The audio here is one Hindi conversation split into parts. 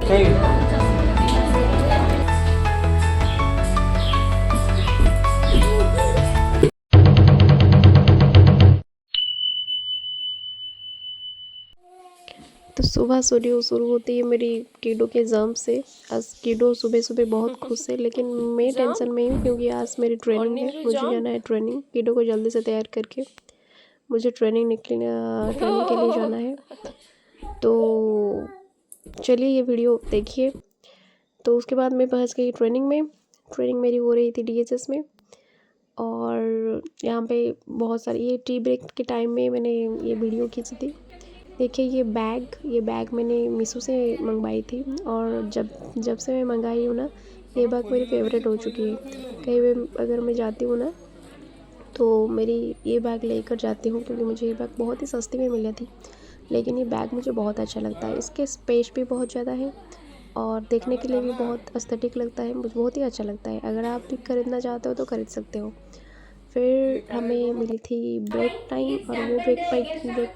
तो सुबह शुरू होती है मेरी कीडो के एग्ज़ाम से। आज कीडो सुबह सुबह बहुत खुश है, लेकिन मैं टेंशन में हूँ क्योंकि आज मेरी ट्रेनिंग है। मुझे जाना है ट्रेनिंग। कीडो को जल्दी से तैयार करके मुझे ट्रेनिंग के लिए जाना है। तो चलिए ये वीडियो देखिए। तो उसके बाद मैं पहुँच गई ट्रेनिंग में। ट्रेनिंग मेरी हो रही थी DHS में, और यहाँ पे बहुत सारी ये टी ब्रेक के टाइम में मैंने ये वीडियो खींची थी। देखिए ये बैग मैंने मीशो से मंगवाई थी, और जब से मैं मंगाई हूँ ना, ये बैग मेरी फेवरेट हो चुकी है। कहीं भी अगर मैं जाती हूँ ना, तो मेरी ये बैग लेकर जाती हूँ, क्योंकि मुझे ये बैग बहुत ही सस्ती में मिली थी। लेकिन ये बैग मुझे बहुत अच्छा लगता है। इसके स्पेस भी बहुत ज़्यादा है, और देखने के लिए भी बहुत एस्थेटिक लगता है। मुझे बहुत ही अच्छा लगता है। अगर आप भी खरीदना चाहते हो तो खरीद सकते हो। फिर हमें मिली थी ब्रेक टाइम, और वो ब्रेक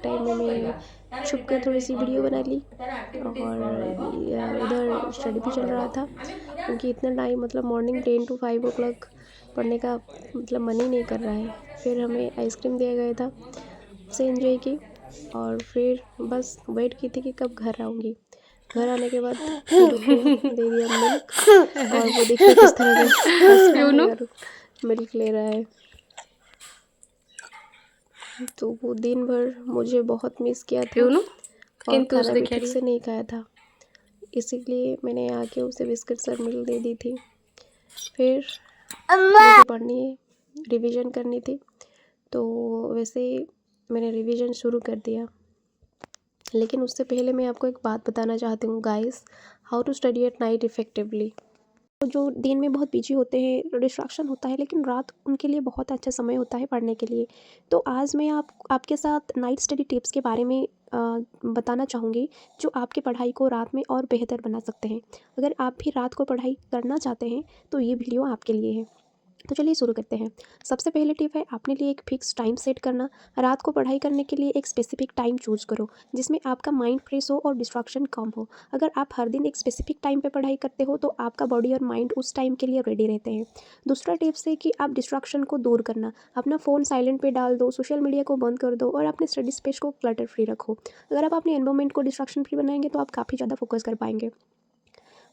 टाइम में मैं छुप कर थोड़ी सी वीडियो बना ली। और उधर स्टडी भी चल रहा था, क्योंकि इतना टाइम मतलब मॉर्निंग 10 to 5 o'clock पढ़ने का मतलब मन ही नहीं कर रहा है। फिर हमें आइसक्रीम दिया गया था, उसे एंजॉय की, और फिर बस वेट की थी कि कब घर आऊँगी। घर आने के बाद कीडो को दे दिया मिल्क, और वो देखिए किस तरह से हंस रहा है और मिल्क ले रहा है। तो वो दिन भर मुझे बहुत मिस किया था, और खाना भी ठीक से नहीं खाया था। इसीलिए मैंने आके उसे बिस्किट और मिल्क दे दी थी। फिर मुझे पढ़नी है, रिवीजन करनी थी, तो वैसे मैंने रिवीजन शुरू कर दिया। लेकिन उससे पहले मैं आपको एक बात बताना चाहती हूँ guys, how to study at night effectively. तो जो दिन में बहुत बिजी होते हैं, डिस्ट्रैक्शन होता है, लेकिन रात उनके लिए बहुत अच्छा समय होता है पढ़ने के लिए। तो आज मैं आपके साथ नाइट स्टडी टिप्स के बारे में बताना चाहूँगी, जो आपकी पढ़ाई को रात में और बेहतर बना सकते हैं। अगर आप भी रात को पढ़ाई करना चाहते हैं तो ये वीडियो आपके लिए है। तो चलिए शुरू करते हैं। सबसे पहले टिप है अपने लिए एक फिक्स टाइम सेट करना। रात को पढ़ाई करने के लिए एक स्पेसिफिक टाइम चूज़ करो, जिसमें आपका माइंड फ्रेश हो और डिस्ट्रैक्शन कम हो। अगर आप हर दिन एक स्पेसिफिक टाइम पे पढ़ाई करते हो, तो आपका बॉडी और माइंड उस टाइम के लिए रेडी रहते हैं। दूसरा टिप्स है कि आप डिस्ट्रैक्शन को दूर करना। अपना फ़ोन साइलेंट पे डाल दो, सोशल मीडिया को बंद कर दो, और अपने स्टडी स्पेस को क्लटर फ्री रखो। अगर आप अपने एनवायरनमेंट को डिस्ट्रैक्शन फ्री बनाएंगे तो आप काफ़ी ज़्यादा फोकस कर पाएंगे।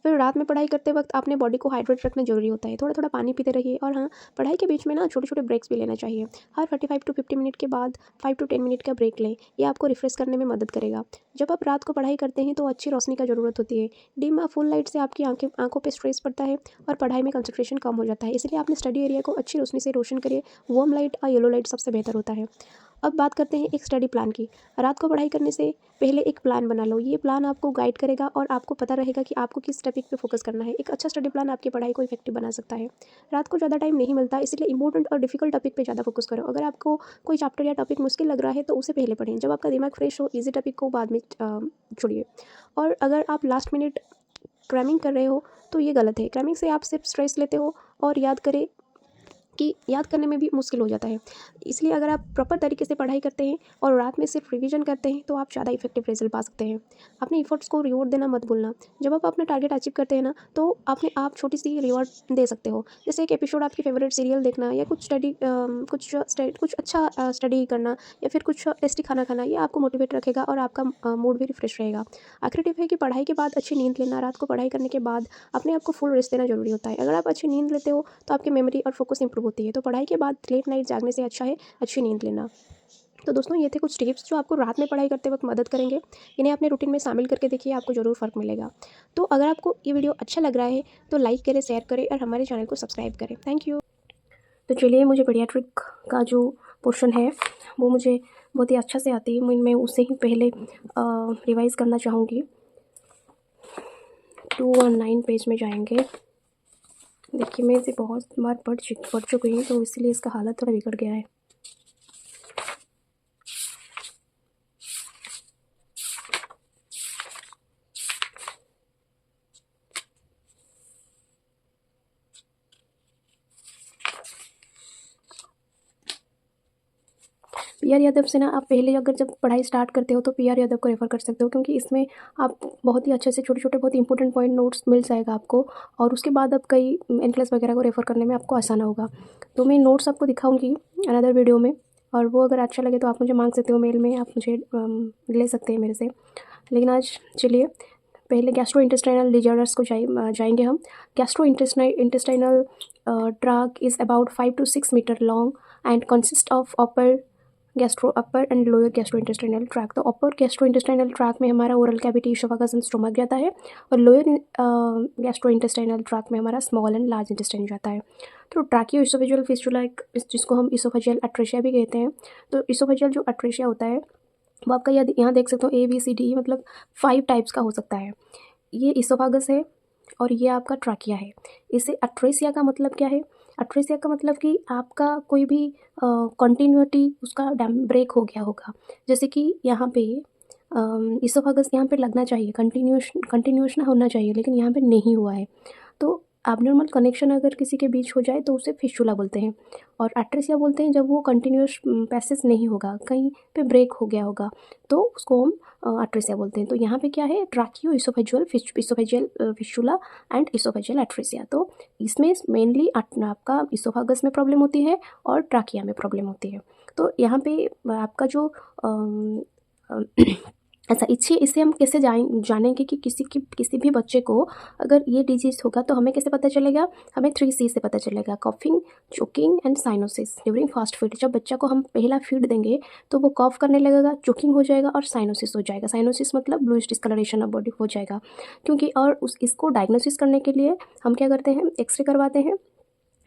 फिर रात में पढ़ाई करते वक्त अपने बॉडी को हाइड्रेट रखना ज़रूरी होता है। थोड़ा थोड़ा पानी पीते रहिए, और हाँ, पढ़ाई के बीच में ना छोटे छोटे ब्रेक्स भी लेना चाहिए। हर 45 to 50 मिनट के बाद 5 to 10 मिनट का ब्रेक लें। ये आपको रिफ्रेश करने में मदद करेगा। जब आप रात को पढ़ाई करते हैं तो अच्छी रोशनी का ज़रूरत होती है। डिम फुल लाइट से आपकी आंखों पर स्ट्रेस पड़ता है, और पढ़ाई में कंसंट्रेशन कम हो जाता है। इसलिए अपने स्टडी एरिया को अच्छी रोशनी से रोशन करिए। वार्म लाइट और येलो लाइट सबसे बेहतर होता है। अब बात करते हैं एक स्टडी प्लान की। रात को पढ़ाई करने से पहले एक प्लान बना लो। ये प्लान आपको गाइड करेगा, और आपको पता रहेगा कि आपको किस टॉपिक पे फोकस करना है। एक अच्छा स्टडी प्लान आपकी पढ़ाई को इफेक्टिव बना सकता है। रात को ज़्यादा टाइम नहीं मिलता, इसलिए इंपॉर्टेंट और डिफिकल्ट टॉपिक पे ज़्यादा फोकस करो। अगर आपको कोई चैप्टर या टॉपिक मुश्किल लग रहा है तो उसे पहले पढ़ें। जब आपका दिमाग फ्रेश हो, ईजी टॉपिक को बाद में छोड़िए। और अगर आप लास्ट मिनट क्रैमिंग कर रहे हो तो ये गलत है। क्रैमिंग से आप सिर्फ स्ट्रेस लेते हो, और याद करने में भी मुश्किल हो जाता है। इसलिए अगर आप प्रॉपर तरीके से पढ़ाई करते हैं और रात में सिर्फ रिवीजन करते हैं, तो आप ज़्यादा इफेक्टिव रिजल्ट पा सकते हैं। अपने एफर्ट्स को रिवॉर्ड देना मत भूलना। जब आप अपना टारगेट अचीव करते हैं ना, तो अपने आप छोटी सी रिवॉर्ड दे सकते हो। जैसे एक एपिसोड आपकी फेवरेट सीरियल देखना, या कुछ अच्छा स्टडी करना, या फिर कुछ टेस्टी खाना खाना। ये आपको मोटिवेट रखेगा, और आपका मूड भी रिफ्रेश रहेगा। आखिरी टिप है कि पढ़ाई के बाद अच्छी नींद लेना। रात को पढ़ाई करने के बाद अपने आप को फुल रेस्ट देना जरूरी होता है। अगर आप अच्छी नींद लेते हो तो आपकी मेमोरी और फोकस इंप्रूव होती है। तो पढ़ाई के बाद लेट नाइट जागने से अच्छा है अच्छी नींद लेना। तो दोस्तों, ये थे कुछ टिप्स जो आपको रात में पढ़ाई करते वक्त मदद करेंगे। इन्हें अपने रूटीन में शामिल करके देखिए, आपको ज़रूर फ़र्क मिलेगा। तो अगर आपको ये वीडियो अच्छा लग रहा है तो लाइक करें, शेयर करें, और हमारे चैनल को सब्सक्राइब करें। Thank you. तो चलिए, मुझे पीडियाट्रिक का जो पोर्शन है वो मुझे बहुत ही अच्छा से आती है। मैं उससे ही पहले रिवाइज़ करना चाहूँगी। 219 पेज में जाएंगे। देखिए, मैं इसे बहुत बार पढ़ चुकी हूँ, तो इसलिए इसका हालत थोड़ा बिगड़ गया है। PR यादव से ना आप पहले अगर जब पढ़ाई स्टार्ट करते हो तो PR यादव को रेफ़र कर सकते हो, क्योंकि इसमें आप बहुत ही अच्छे से छोटे-छोटे बहुत इंपॉर्टेंट पॉइंट नोट्स मिल जाएगा आपको, और उसके बाद अब कई NCLEX वगैरह को रेफ़र करने में आपको आसान होगा। तो मैं नोट्स आपको दिखाऊँगी अनदर वीडियो में, और वो अगर अच्छा लगे तो आप मुझे माँग सकते हो मेल में, आप मुझे ले सकते हैं मेरे से। लेकिन आज चलिए पहले गैस्ट्रोइंटेस्टाइनल डिजॉर्डर्स को जाएंगे हम। Gastrointestinal tract is about 5 to 6 metre long and consist of upper and lower gastrointestinal tract. तो अपर गैस्ट्रोइंटेस्टाइनल ट्रैक में हमारा oral cavity, oesophagus and stomach जाता है, और लोअर गैस्ट्रोइंटेस्टाइनल ट्रैक में हमारा स्मॉल एंड लार्ज इंटेस्टाइन जाता है। तो ट्रैकियो इसोफेजियल फिस्टुला, जिसको हम इसोफेजियल अट्रेशिया भी कहते हैं। तो इसोफेजियल जो अट्रेशिया होता है वो आपका यहाँ देख सकते हो ABCD मतलब 5 टाइप्स का हो सकता है। ये इसोफागस है और ये आपका ट्रैकिया है। इसे अट्रेसिया का मतलब क्या है? अट्रेसिया का मतलब कि आपका कोई भी कंटिन्यूटी उसका ब्रेक हो गया होगा। जैसे कि यहाँ पे इसोफागस यहाँ पे लगना चाहिए, कंटिन्यूएशन होना चाहिए, लेकिन यहाँ पे नहीं हुआ है। तो एबनॉर्मल कनेक्शन अगर किसी के बीच हो जाए तो उसे फिस्टुला बोलते हैं, और अट्रेसिया बोलते हैं जब वो कंटिन्यूअस पैसेज नहीं होगा, कहीं पे ब्रेक हो गया होगा, तो उसको हम अट्रेसिया बोलते हैं। तो यहाँ पे क्या है? ट्रैकियो इसोफेजियल फिस्टुला एंड इसोफेजियल अट्रेसिया। तो इसमें मेनली आपका इसोफागस में प्रॉब्लम होती है और ट्रैकिया में प्रॉब्लम होती है। तो यहाँ पे आपका जो अच्छा, इसे हम कैसे जानेंगे कि किसी भी बच्चे को अगर ये डिजीज़ होगा तो हमें कैसे पता चलेगा? हमें 3C से पता चलेगा, coughing, choking and cyanosis during fast feed. जब बच्चा को हम पहला फीड देंगे तो वो कॉफ करने लगेगा, चोकिंग हो जाएगा और साइनोसिस हो जाएगा। साइनोसिस मतलब ब्लूइश डिस्कलरेशन ऑफ बॉडी हो जाएगा, क्योंकि और इसको डायग्नोसिस करने के लिए हम क्या करते हैं? एक्सरे करवाते हैं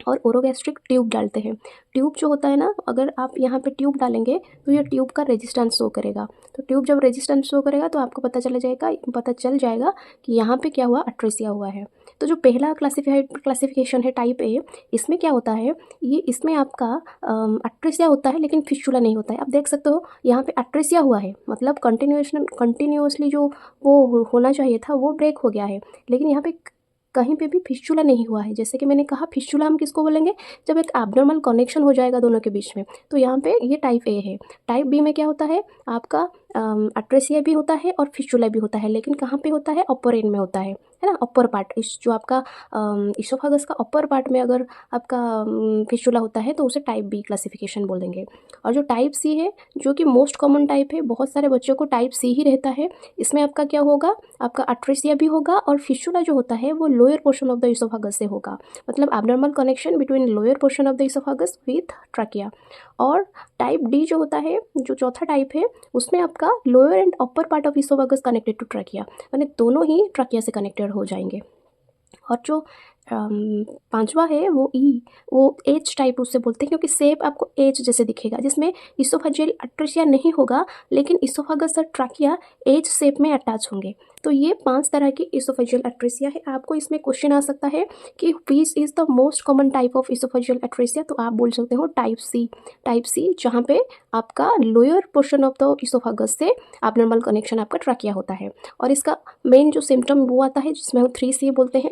और ओरोगैस्ट्रिक ट्यूब डालते हैं। ट्यूब जो होता है ना, अगर आप यहाँ पे ट्यूब डालेंगे तो ये ट्यूब का रेजिस्टेंस शो करेगा। तो ट्यूब जब रेजिस्टेंस शो करेगा तो आपको पता चल जाएगा कि यहाँ पे क्या हुआ? अट्रेसिया हुआ है। तो जो पहला क्लासिफिकेशन है टाइप A, इसमें क्या होता है? इसमें आपका अट्रेसिया होता है लेकिन फिस्टुला नहीं होता है। आप देख सकते हो यहाँ पे अट्रेसिया हुआ है, मतलब कंटिन्यूअसली जो वो होना चाहिए था वो ब्रेक हो गया है, लेकिन यहाँ पे कहीं पे भी फिस्टुला नहीं हुआ है। जैसे कि मैंने कहा, फिस्टुला हम किसको बोलेंगे? जब एक एब्नॉर्मल कनेक्शन हो जाएगा दोनों के बीच में। तो यहाँ पे ये टाइप A है। टाइप B में क्या होता है? आपका अट्रेसिया भी होता है और फिस्टुला भी होता है, लेकिन कहाँ पे होता है? अपर एंड में होता है ना, अपर पार्ट। इस जो आपका इसोफागस का अपर पार्ट में अगर आपका फिस्टुला होता है तो उसे टाइप B क्लासिफिकेशन बोलेंगे। और जो टाइप C है, जो कि मोस्ट कॉमन टाइप है, बहुत सारे बच्चों को टाइप C ही रहता है। इसमें आपका क्या होगा? आपका अट्रेसिया भी होगा और फिस्टुला जो होता है वो lower portion of the oesophagus से होगा, मतलब abnormal connection between lower portion of the oesophagus with trachea. और टाइप D जो होता है, जो चौथा टाइप है, उसमें आपका lower and upper part of oesophagus connected to trachea, यानी दोनों ही ट्रैकिया से कनेक्टेड हो जाएंगे। और जो पांचवा है वो एच टाइप उससे बोलते हैं, क्योंकि शेप आपको एच जैसे दिखेगा, जिसमें इसोफेजियल अट्रेसिया नहीं होगा, लेकिन इसोफागस और ट्रैकिया एच शेप में अटैच होंगे। तो ये 5 तरह की इसोफेजियल अट्रेसिया है। आपको इसमें क्वेश्चन आ सकता है कि which is the most common type of oesophageal अट्रेसिया, तो आप बोल सकते हो टाइप सी, जहाँ पे आपका lower portion of the oesophagus से एब्नॉर्मल कनेक्शन आपका ट्रैकिया होता है। और इसका मेन जो सिम्टम वो आता है जिसमें हम 3C बोलते हैं।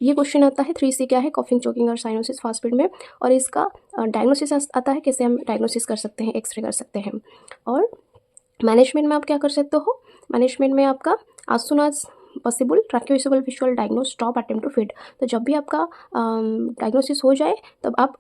ये क्वेश्चन आता है 3C क्या है? कॉफिंग, चोकिंग और साइनोसिस फास्ट फीड में। और इसका डायग्नोसिस आता है, कैसे हम डायग्नोसिस कर सकते हैं? एक्सरे कर सकते हैं। और मैनेजमेंट में आप क्या कर सकते हो? मैनेजमेंट में आपका as soon as possible tracheoesophageal visual diagnose, stop attempt to feed. तो जब भी आपका डायग्नोसिस हो जाए तब आप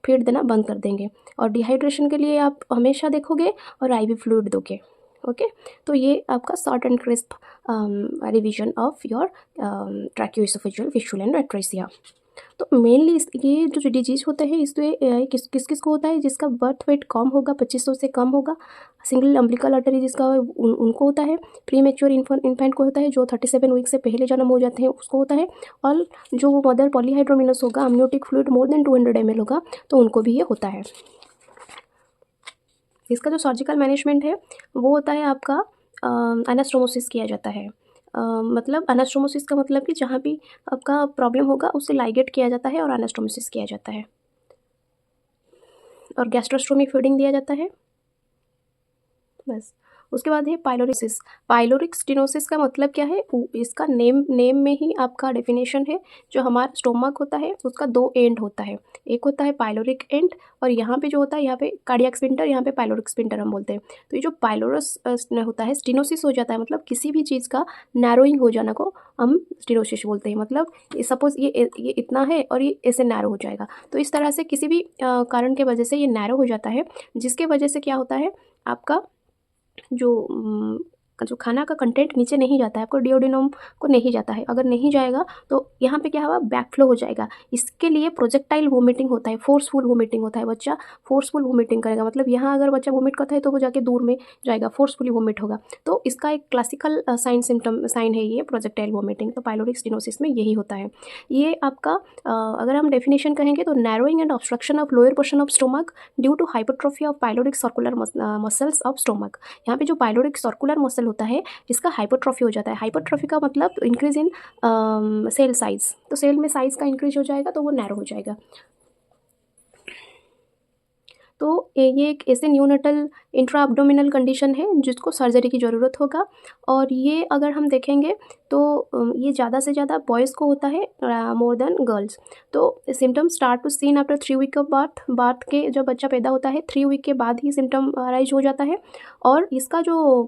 फीड देना बंद कर देंगे। और डिहाइड्रेशन के लिए आप हमेशा देखोगे और IV फ्लूइड दोगे। ओके, तो ये आपका short and crisp revision of your tracheoesophageal fistula and atresia. तो मेनली ये जो डिजीज़ होता है इसमें किस को होता है? जिसका बर्थ वेट कम होगा, 2500 से कम होगा, सिंगल अम्बिलिकल आर्टरी जिसका उनको होता है, प्रीमेच्योर इन्फेंट को होता है, जो 37 वीक से पहले जन्म हो जाते हैं उसको होता है, और जो मदर पॉलीहाइड्रोमिनस होगा, amniotic fluid more than 200 ml होगा, तो उनको भी ये होता है। इसका जो सर्जिकल मैनेजमेंट है वो होता है आपका एनास्टोमोसिस किया जाता है। मतलब एनास्टोमोसिस का मतलब कि जहाँ भी आपका प्रॉब्लम होगा उसे लाइगेट किया जाता है और एनास्टोमोसिस किया जाता है। और गैस्ट्रोस्टोमी फीडिंग दिया जाता है, बस। उसके बाद है पाइलोरिसिस। पाइलोरिक स्टेनोसिस का मतलब क्या है? इसका नेम में ही आपका डेफिनेशन है। जो हमारा स्टोमक होता है उसका 2 एंड होता है, एक होता है पाइलोरिक एंड और यहाँ पे जो होता है यहाँ पे कार्डियक स्फिंक्टर, यहाँ पे पाइलोरिक स्फिंक्टर हम बोलते हैं। तो ये जो पाइलोरस होता है, स्टेनोसिस हो जाता है, मतलब किसी भी चीज़ का नैरोइंग हो जाना को हम स्टेनोसिस बोलते हैं। मतलब सपोज ये इतना है और ये ऐसे नैरो हो जाएगा, तो इस तरह से किसी भी कारण के वजह से ये नैरो हो जाता है, जिसके वजह से क्या होता है, आपका जो खाना का कंटेंट नीचे नहीं जाता है, आपको डिओडिनम को नहीं जाता है। अगर नहीं जाएगा तो यहाँ पे क्या होगा, बैकफ्लो हो जाएगा। इसके लिए प्रोजेक्टाइल वोमिटिंग होता है, फोर्सफुल वोमिटिंग होता है। बच्चा फोर्सफुल वोमिटिंग करेगा, मतलब यहाँ अगर बच्चा वोमिट करता है तो वो जाके दूर में जाएगा, फोर्सफुली वोमिट होगा। तो इसका एक क्लासिकल साइन है ये प्रोजेक्टाइल वोमिटिंग। तो पाइलोरिक स्टेनोसिस में यही होता है। ये आपका अगर हम डेफिनेशन कहेंगे तो narrowing and obstruction of lower portion of stomach due to hypertrophy of pyloric circular muscles of stomach. यहाँ पे जो पाइलोरिक सर्कुलर मसल होता है इसका हाइपरट्रोफी हो जाता है। हाइपरट्रोफी का मतलब इंक्रीज इन सेल साइज, तो सेल में साइज का इंक्रीज हो जाएगा तो वो नैरो हो जाएगा। तो ये एक ऐसे न्यूनेटल इंट्रा अब्डोमिनल कंडीशन है जिसको सर्जरी की ज़रूरत होगा। और ये अगर हम देखेंगे तो ये ज़्यादा से ज़्यादा बॉयज़ को होता है मोर देन गर्ल्स। तो symptoms start to seen after 3 week of birth के जब बच्चा पैदा होता है 3 वीक के बाद ही सिम्टम अराइज हो जाता है। और इसका जो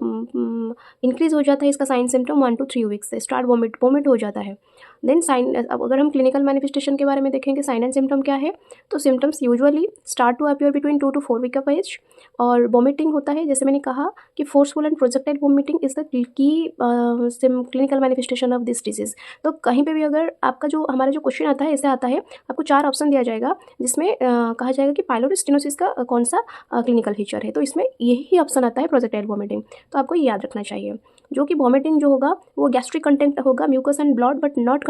इंक्रीज़ हो जाता है इसका साइन सिम्टम 1 to 3 वीक्स से स्टार्ट वोमिट हो जाता है। देन साइन, अब अगर हम क्लिनिकल मैनिफेस्टेशन के बारे में देखेंगे, साइन एंड सिम्टम क्या है, तो symptoms usually start to appear between 2 to 4 week of age. और वोमिटिंग होता है, जैसे मैंने कहा कि forceful and projectile vomiting is the key clinical manifestation of this disease. तो कहीं पे भी अगर आपका जो हमारा जो क्वेश्चन आता है ऐसे आता है, आपको 4 ऑप्शन दिया जाएगा जिसमें कहा जाएगा कि पाइलोरिक स्टेनोसिस का कौन सा क्लिनिकल फीचर है, तो इसमें यही ऑप्शन आता है प्रोजेक्टाइल वोमिटिंग। तो आपको ये याद रखना चाहिए, जो कि वोमिटिंग जो होगा वो गैस्ट्रिक कंटेंट होगा, mucus and blood, but not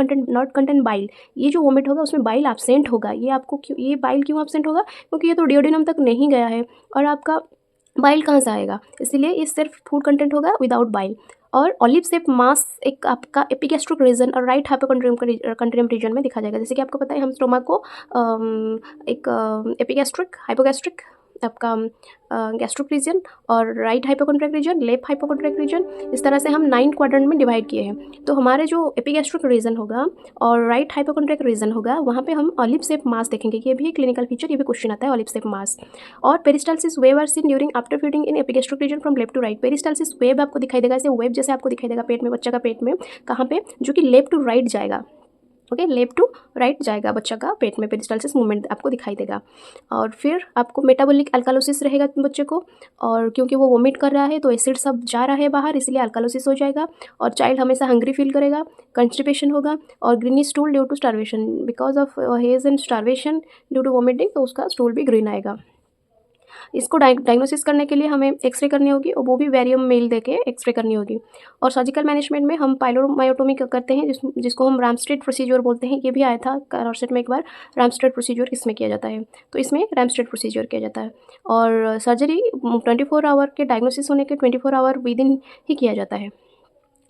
content bile. ये जो वोमिट होगा उसमें बाइल एब्सेंट होगा। ये आपको क्यों, ये बाइल क्यों एब्सेंट होगा, क्योंकि ये तो डिओडिनम तक नहीं गया है और आपका बाइल कहाँ से आएगा, इसलिए ये सिर्फ फूड कंटेंट होगा विदाउट बाइल। और ऑलिव शेप मास एक आपका एपिगैस्ट्रिक रीजन और राइट हाइपोकॉन्ड्रियम रीजन में दिखा जाएगा। जैसे कि आपको पता है हम स्टोमक को एक एपिगैस्ट्रिक, हाइपोगैस्ट्रिक, आपका गैस्ट्रिक रीजन और right hypochondriac region, left hypochondriac region, इस तरह से हम 9 क्वाड्रेंट में डिवाइड किए हैं। तो हमारे जो एपिगैस्ट्रिक रीजन होगा और राइट हाइपोकॉन्ड्रियक रीजन होगा वहाँ पे हम ऑलिव शेप मास देखेंगे। ये भी क्लिनिकल फीचर, ये भी क्वेश्चन आता है, ऑलिव शेप मास। और peristalsis wave are seen during after feeding in epigastric region from left to right. Peristalsis wave आपको दिखाई देगा, ऐसे वेव जैसे आपको दिखाई देगा पेट में, बच्चा का पेट में, कहाँ पे, जो कि लेफ्ट टू राइट जाएगा। ओके, लेफ्ट टू राइट जाएगा बच्चा का पेट में, पेरिस्टाल्सिस मूवमेंट आपको दिखाई देगा। और फिर आपको मेटाबॉलिक अल्कालोसिस रहेगा बच्चे को, और क्योंकि वो वोमिट कर रहा है तो एसिड सब जा रहा है बाहर, इसलिए अल्कालोसिस हो जाएगा। और चाइल्ड हमेशा हंग्री फील करेगा, कंस्टिपेशन होगा और greenish stool due to starvation, because of haze and starvation due to vomiting, तो उसका स्टूल भी ग्रीन आएगा। इसको डायग्नोसिस करने के लिए हमें एक्सरे करनी होगी और वो भी वेरियम मेल देके एक्सरे करनी होगी। और सर्जिकल मैनेजमेंट में हम पाइलोमायोटोमी करते हैं, जिसको हम रैमस्टेड प्रोसीजर बोलते हैं। ये भी आया था रॉर्सेट में एक बार, रैमस्टेड प्रोसीजर किसमें किया जाता है, तो इसमें रैमस्टेड प्रोसीजर किया जाता है। और सर्जरी 24 आवर के डायग्नोसिस होने के 24 आवर विद इन ही किया जाता है।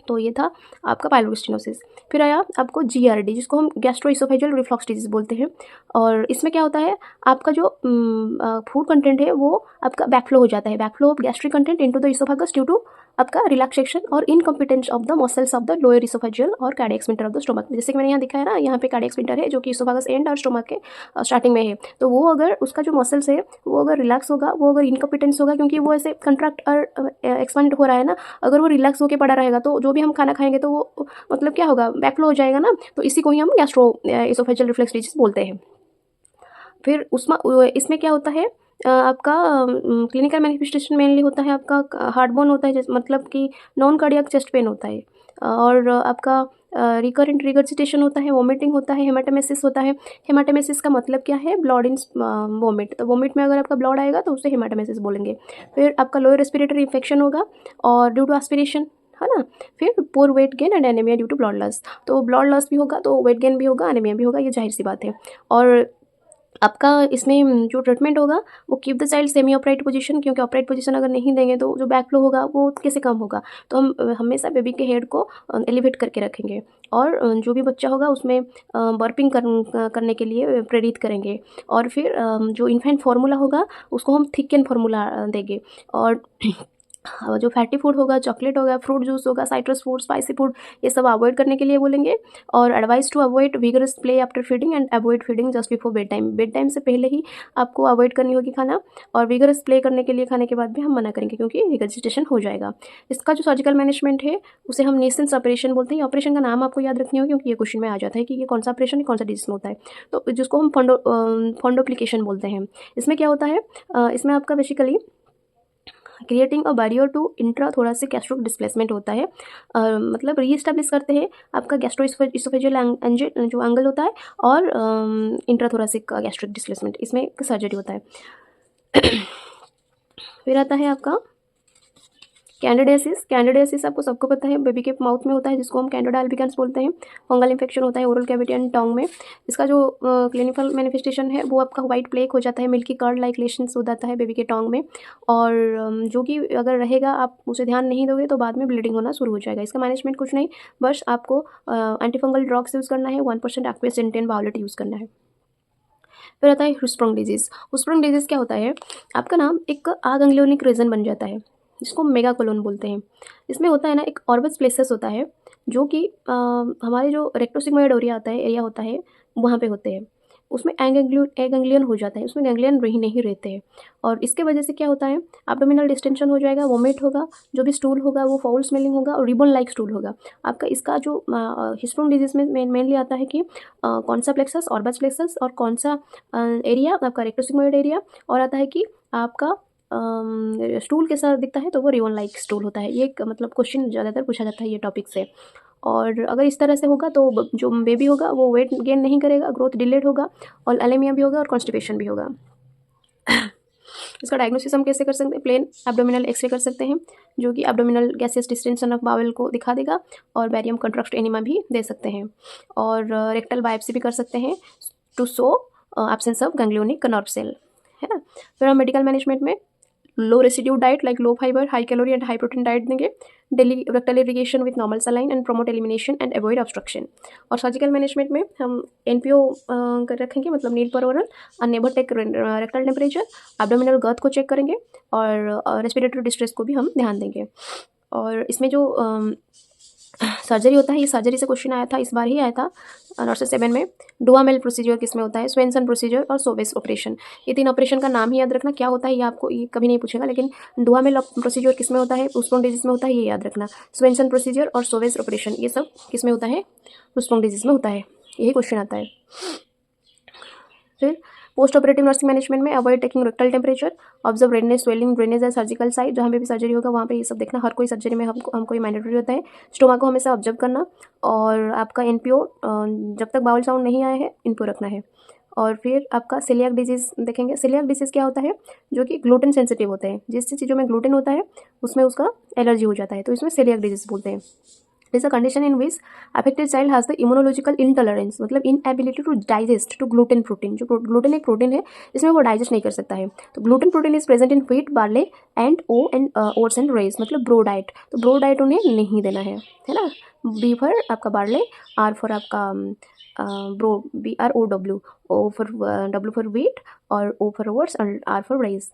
तो ये था आपका पाइलोरिक स्टेनोसिस। फिर आया आपको जीआरडी, जिसको हम गैस्ट्रोइसोफेजियल रिफ्लक्स डिजीज बोलते हैं। और इसमें क्या होता है, आपका जो फूड कंटेंट है वो आपका बैकफ्लो हो जाता है, backflow of gastric content into the oesophagus due to आपका रिलैक्सेशन और incompetence of the muscles of the lower oesophageal और cardiac sphincter of the stomach. जैसे कि मैंने यहाँ दिखाया ना, यहाँ पे कार्डियक स्फिंक्टर है जो कि इसोफेगस एंड और स्टोमक के स्टार्टिंग में है। तो वो अगर उसका जो मसल्स है वो अगर रिलैक्स होगा, वो अगर इनकम्पिटेंस होगा, क्योंकि वो ऐसे कंट्रैक्ट और एक्सपांड हो रहा है ना, अगर वो रिलैक्स होकर पड़ा रहेगा तो जो भी हम खाना खाएंगे तो वो मतलब क्या होगा, बैकफ्लो हो जाएगा ना। तो इसी को ही हम गैस्ट्रो इसोफेजियल रिफ्लक्स डिजीज बोलते हैं। फिर इसमें क्या होता है, आपका क्लिनिकल मैनिफेस्टेशन मेनली होता है आपका हार्टबर्न होता है, मतलब कि नॉन कार्डियक चेस्ट पेन होता है। और आपका रिकरेंट रिगर्जिटेशन होता है, वोमिटिंग होता है, हेमाटेमेसिस होता है। हेमाटेमेसिस का मतलब क्या है, ब्लड इन वोमिट। तो वोमिट में अगर आपका ब्लड आएगा तो उसे हेमाटेमेसिस बोलेंगे। फिर आपका लोअर रेस्पिरेटरी इन्फेक्शन होगा और ड्यू टू एस्पिरेशन, है ना। फिर poor weight gain and anaemia due to blood loss. तो ब्लड लॉस भी होगा तो वेट गेन भी होगा, एनीमिया भी होगा, ये जाहिर सी बात है। और आपका इसमें जो ट्रीटमेंट होगा वो keep the child semi upright position, क्योंकि ऑपराइट पोजीशन अगर नहीं देंगे तो जो बैक फ्लो होगा वो कैसे कम होगा। तो हम हमेशा बेबी के हेड को एलिवेट करके रखेंगे और जो भी बच्चा होगा उसमें बर्पिंग करने के लिए प्रेरित करेंगे। और फिर जो इन्फेंट फार्मूला होगा उसको हम थिक एंड फार्मूला देंगे। और जो फैटी फूड होगा, चॉकलेट होगा, फ्रूट जूस होगा, साइट्रस फूड, स्पाइसी फूड, ये सब अवॉइड करने के लिए बोलेंगे। और advice to avoid vigorous play after feeding and avoid feeding just before bed time से पहले ही आपको अवॉइड करनी होगी खाना, और विगरस प्ले करने के लिए खाने के बाद भी हम मना करेंगे क्योंकि रिगर्जिटेशन हो जाएगा। इसका जो सर्जिकल मैनेजमेंट है उसे हम नेसेंस ऑपरेशन बोलते हैं। ऑपरेशन का नाम आपको याद रखनी होगी क्योंकि ये क्वेश्चन में आ जाता है कि ये कौन सा ऑपरेशन है, कौन सा डिजीज में होता है। तो जिसको हम फंडोप्लिकेशन बोलते हैं। इसमें क्या होता है, इसमें आपका basically creating a barrier to intrathoracic gastric displacement होता है। मतलब रीएस्टैब्लिश करते हैं आपका गैस्ट्रो इसोफेजियल जो एंगल होता है, और इंट्रा थोरेसिक गैस्ट्रिक डिस्प्लेसमेंट, इसमें सर्जरी होता है। फिर आता है आपका कैंडिडियासिस। कैंडिडियासिस आपको सबको पता है, बेबी के माउथ में होता है जिसको हम कैंडिडा अल्बिकेंस बोलते हैं। फंगल इन्फेक्शन होता है ओरल कैविटी एंड टंग में। इसका जो क्लिनिकल मैनिफेस्टेशन है वो आपका वाइट प्लेक हो जाता है, मिल्की कर्ड लाइक लेशंस हो जाता है बेबी के टंग में, और जो कि अगर रहेगा आप उसे ध्यान नहीं दोगे तो बाद में ब्लीडिंग होना शुरू हो जाएगा। इसका मैनेजमेंट कुछ नहीं, बस आपको एंटीफंगल ड्रग्स यूज़ करना है, 1% एक्वियस इंटेन बायोलेट यूज़ करना है। फिर आता है हुस्प्रंग डिजीज़। हुस्प्रंग डिजीज़ क्या होता है, आपका नाम एक आगंग्लियोनिक रीजन बन जाता है जिसको मेगा कोलोन बोलते हैं। इसमें होता है ना, एक ऑर्बस प्लेसेस होता है जो कि हमारे जो रेक्टोसिग्मोइड एरिया होता है वहाँ पे होते हैं। उसमें एगंग्लियन हो जाता है, उसमें गैंग्लियन नहीं रहते हैं, और इसके वजह से क्या होता है, एब्डोमिनल डिस्टेंशन हो जाएगा, वोमिट होगा, जो भी स्टूल होगा वो फाउल स्मेलिंग होगा और रिबन लाइक स्टूल होगा आपका। इसका जो हिस्प्रोन डिजीज में मेनली आता है कि कौन सा प्लेक्सस, ऑर्बस प्लेक्सस, और कौन सा एरिया आपका रेक्टोसिग्मोइड एरिया, और आता है कि आपका स्टूल कैसा दिखता है तो वो रिबन लाइक स्टूल होता है। ये एक मतलब क्वेश्चन ज़्यादातर पूछा जाता है ये टॉपिक से। और अगर इस तरह से होगा तो जो बेबी होगा वो वेट गेन नहीं करेगा, ग्रोथ डिलेड होगा, और एलेमिया भी होगा और कॉन्स्टिपेशन भी होगा। इसका डायग्नोसिस हम कैसे कर सकते हैं, प्लेन एब्डोमिनल एक्सरे कर सकते हैं जो कि abdominal gaseous distension of bowel को दिखा देगा, और बैरियम कंट्रास्ट एनिमा भी दे सकते हैं, और रेक्टल बायोप्सी भी कर सकते हैं to show absence of ganglionic nerve cell, है ना। फिर हम मेडिकल मैनेजमेंट में low residue diet like low fibre, high calorie and high protein diet देंगे, daily rectal irrigation with normal saline and promote elimination and avoid obstruction. और सर्जिकल मैनेजमेंट में हम एनपीओ कर रखेंगे, मतलब nil per oral, never take rectal temperature, abdominal girth को चेक करेंगे, और रेस्पिरेटरी डिस्ट्रेस को भी हम ध्यान देंगे। और इसमें जो सर्जरी होता है, ये सर्जरी से क्वेश्चन आया था, इस बार ही आया था नर्सेस 7 में। डुआमेल प्रोसीजर किसमें होता है, स्वेंसन प्रोसीजर और सोवेस ऑपरेशन। ये 3 ऑपरेशन का नाम ही याद रखना, क्या होता है ये आपको ये कभी नहीं पूछेगा, लेकिन डुआमेल प्रोसीजर किसमें होता है, हुस्प्रंग डिजीज में होता है, ये याद रखना। स्वेंसन प्रोसीजर और सोवेस ऑपरेशन ये सब किसमें होता है, हुस्प्रंग डिजीज में होता है, यही क्वेश्चन आता है। फिर पोस्ट ऑपरेटिव नर्सिंग मैनेजमेंट में avoid taking rectal temperature, observe redness, swelling, drainage at surgical site, जहाँ पे भी सर्जरी होगा वहाँ पे ये सब देखना। हर कोई सर्जरी में हमको ये मैंडेटरी होता है। स्टोमा को हमेशा ऑब्जर्व करना, और आपका एनपीओ जब तक बाउल साउंड नहीं आया है इनको रखना है। और फिर आपका सेलियाक डिजीज़ देखेंगे। सेलियाक डिजीज़ क्या होता है, जो कि ग्लूटेन सेंसिटिव होते हैं, जिस चीज़ों में ग्लूटेन होता है उसमें उसका एलर्जी हो जाता है, तो इसमें सेलियाक डिजीज़ बोलते हैं। It is a condition in which affected child has the immunological intolerance, मतलब inability to digest to gluten protein। जो ग्लूटेन एक प्रोटीन है इसमें वो डाइजेस्ट नहीं कर सकता है। तो gluten protein is present in wheat, barley and oats and rice, मतलब ब्रो डाइट। तो ब्रो डाइट उन्हें नहीं देना है ना। बी फॉर आपका बार्ले, आर फॉर आपका bro, BROW, O for W for wheat, और O फॉर ओट्स, और R for rice.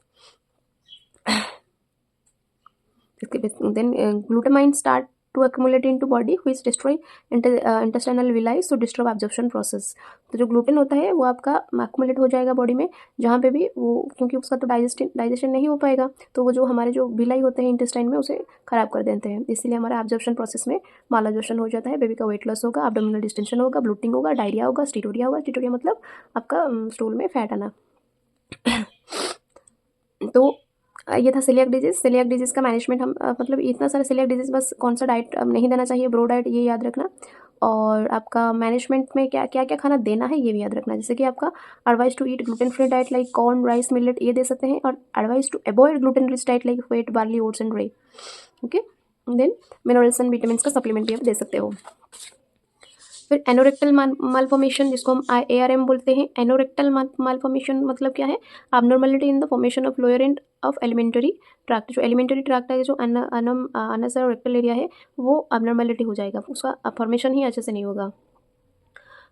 Then glutamine start to accumulate into body which destroy intestinal villi, so disturb absorption process। तो जो ग्लूटेन होता है वो आपका accumulate हो जाएगा बॉडी में, जहाँ पे भी वो, क्योंकि उसका तो डाइजेशन नहीं हो पाएगा, तो वो जो हमारे जो विलाई होते हैं इंटेस्टाइन में उसे ख़राब कर देते हैं, इसीलिए हमारा एब्जॉर्प्शन प्रोसेस में माल एब्जॉर्प्शन हो जाता है। बेबी का वेट लॉस होगा, एब्डोमिनल डिस्टेंशन होगा, ब्लोटिंग होगा, डायरिया होगा, स्टीटोरिया होगा। स्टीटोरिया मतलब आपका स्टूल में फैट आना। तो ये था सेलियाक डिजीज़। सेलियाक डिजीज़ का मैनेजमेंट हम मतलब इतना सारा सेलियाक डिजीज़, बस कौन सा डाइट नहीं देना चाहिए, ब्रो डाइट, ये याद रखना। और आपका मैनेजमेंट में क्या क्या खाना देना है ये भी याद रखना। जैसे कि आपका advice to eat gluten free diet like corn, rice, millet, ये दे सकते हैं, और advice to avoid gluten rich diet like wheat, barley, oats and rye. Okay, then minerals and vitamin का सप्लीमेंट भी आप दे सकते हो। फिर एनोरेक्टल मालफॉर्मेशन, जिसको हम ARM बोलते हैं। एनोरेक्टल मालफॉर्मेशन मतलब क्या है, abnormality in the formation of lower end of elementary tract. जो एलिमेंटरी ट्रैक्ट है, जो अनस और रेक्टल एरिया है, वो अबनॉर्मलिटी हो जाएगा, उसका फॉर्मेशन ही अच्छे से नहीं होगा।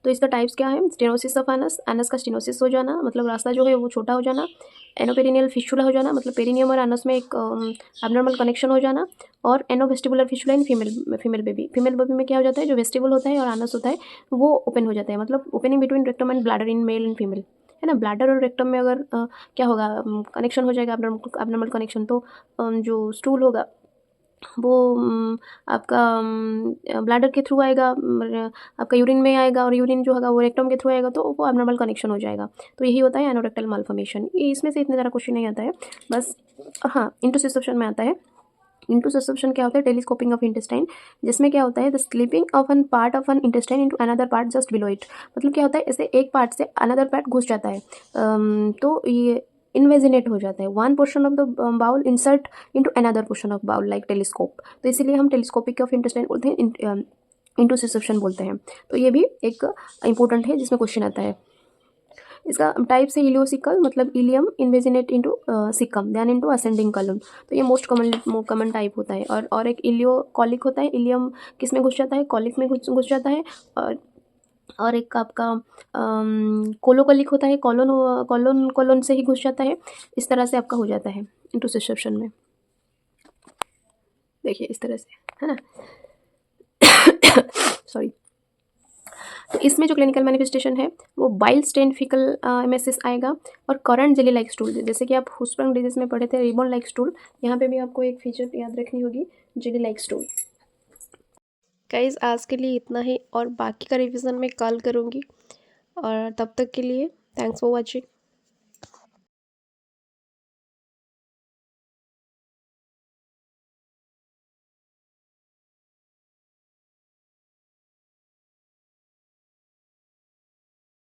तो इसका टाइप्स क्या है, स्टेनोसिस ऑफ एनस, एनस का स्टेनोसिस हो जाना मतलब रास्ता जो है वो छोटा हो जाना, एनोपेरिनियल फिस्टुला हो जाना मतलब पेरिनियम और एनस में एक एब्नॉर्मल कनेक्शन हो जाना, और एनोवेस्टिबुलर फिस्टुला इन फीमेल बेबी में क्या हो जाता है, जो वेस्टिबुल होता है और एनस होता है वो ओपन हो जाता है, मतलब opening between rectum and bladder in male and female, है ना। ब्लैडर और रेक्टम में अगर क्या होगा, कनेक्शन हो जाएगा एब्नॉर्मल कनेक्शन, तो जो स्टूल होगा वो आपका ब्लैडर के थ्रू आएगा, आपका यूरिन में आएगा, और यूरिन जो होगा वो रेक्टम के थ्रू आएगा, तो वो एब्नॉर्मल कनेक्शन हो जाएगा। तो यही होता है एनोरेक्टल मालफॉर्मेशन। इसमें से इतने ज़्यादा क्वेश्चन नहीं आता है बस। हाँ, इंटरसेप्शन में आता है। इंटरसेप्शन क्या होता है, टेलीस्कोपिंग ऑफ इंटेस्टाइन, जिसमें क्या होता है, the slipping of an part of an intestine into another part just below it, मतलब क्या होता है, ऐसे एक पार्ट से अनदर पार्ट घुस जाता है, तो ये इन्वेजिनेट हो जाता है, one portion of the bowel insert into another portion of bowel like telescope, तो इसीलिए हम टेलीस्कोपिक ऑफ इंटेस्टाइन बोलते हैं, इंटरसेप्शन बोलते हैं। तो ये भी एक इंपॉर्टेंट है जिसमें क्वेश्चन आता है। इसका टाइप से इलियोसिकल मतलब ileum invaginate into caecum then into ascending colon, तो ये मोस्ट कॉमन टाइप होता है। और एक इलियो कॉलिक होता है, इलियम किस में घुस जाता है, कॉलिक में घुस जाता है। और एक आपका कोलोकॉलिक होता है, कॉलोन से ही घुस जाता है। इस तरह से आपका हो जाता है इंटरसेप्शन में, देखिए इस तरह से, है ना। सॉरी। तो इसमें जो क्लिनिकल मैनिफेस्टेशन है वो बाइल स्टेन फीकल एमेसिस आएगा, और करंट जेली लाइक स्टूल, जैसे कि आप हुस्प्रंग डिजीज में पढ़े थे रिबन लाइक स्टूल, यहाँ पे भी आपको एक फीचर याद रखनी होगी, जेली लाइक स्टूल। गाइस आज के लिए इतना ही, और बाकी का रिवीजन मैं कल करूँगी, और तब तक के लिए थैंक्स फॉर वॉचिंग।